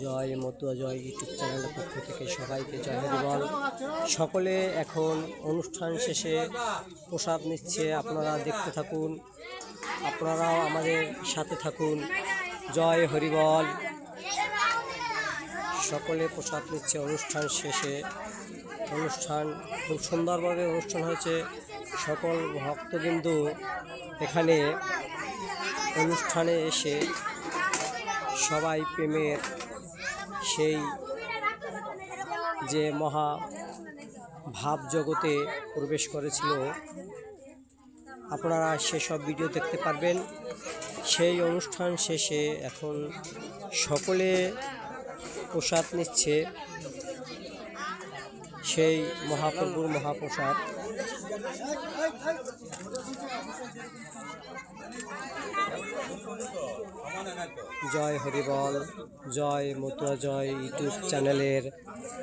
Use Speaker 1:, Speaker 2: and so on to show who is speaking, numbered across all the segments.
Speaker 1: জয় মতুয়া জয় YouTube চ্যানেলের পক্ষ থেকে সবাইকে জয় হরিবল। সকলে এখন অনুষ্ঠান শেষে প্রসাদ নিচ্ছে, আপনারা দেখতে থাকুন, আপনারাও আমাদের সাথে থাকুন। জয় হরিবল। সকলে প্রসাদ নিচ্ছে অনুষ্ঠান শেষে। অনুষ্ঠান খুব সুন্দরভাবে অনুষ্ঠান হয়েছে। সকল ভক্তবিন্দু এখানে অনুষ্ঠানে এসে সবাই প্রেমের সেই যে মহা ভাব জগতে প্রবেশ করেছিল, আপনারা সেসব ভিডিও দেখতে পারবেন। সেই অনুষ্ঠান শেষে এখন সকলে প্রসাদ নিচ্ছে, সেই মহাপ্রভুর মহাপ্রসাদ। জয় হরিবল। জয় মতুয়া জয় ইউটিউব চ্যানেলের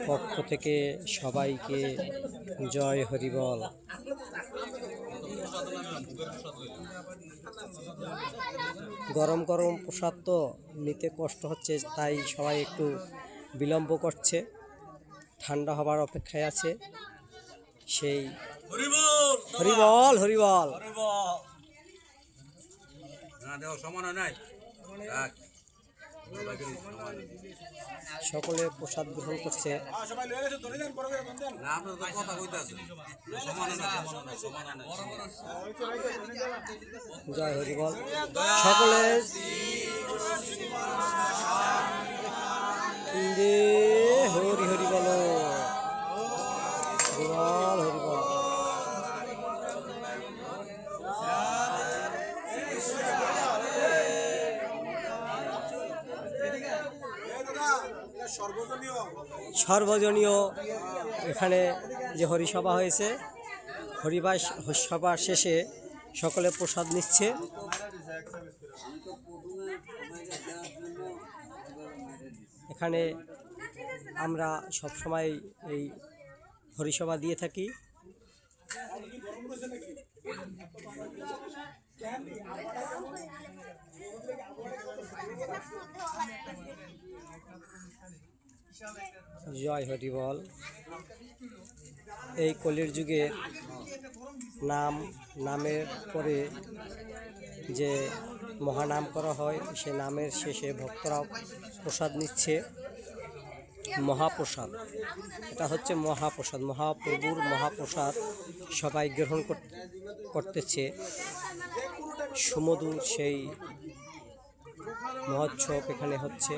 Speaker 1: পক্ষ থেকে সবাইকে জয় হরিবল। গরম গরম প্রসাদ তো নিতে কষ্ট হচ্ছে, তাই সবাই একটু বিলম্ব করছে, ঠান্ডা হবার অপেক্ষায় আছে। সেই হরিবল হরিবল। সকলে প্রসাদ গ্রহণ করছে। জয় হরিবল। সকলে হরি হরি বলো, হরিবল হরিবল। সর্বজনীয় এখানে যে হরিসভা হয়েছে, হরিসভা শেষে সকলে প্রসাদ নিচ্ছে। এখানে আমরা সবসময় এই হরিসভা দিয়ে থাকি। জয় হরিবল। এই কলির যুগে নামের পরে যে মহানাম করা হয়, সে নামের শেষে ভক্তরা প্রসাদ নিচ্ছে। মহাপ্রসাদ, এটা হচ্ছে মহাপ্রসাদ, মহাপ্রভুর মহাপ্রসাদ সবাই গ্রহণ করতেছে। সুমধুর সেই মহোৎসব এখানে হচ্ছে।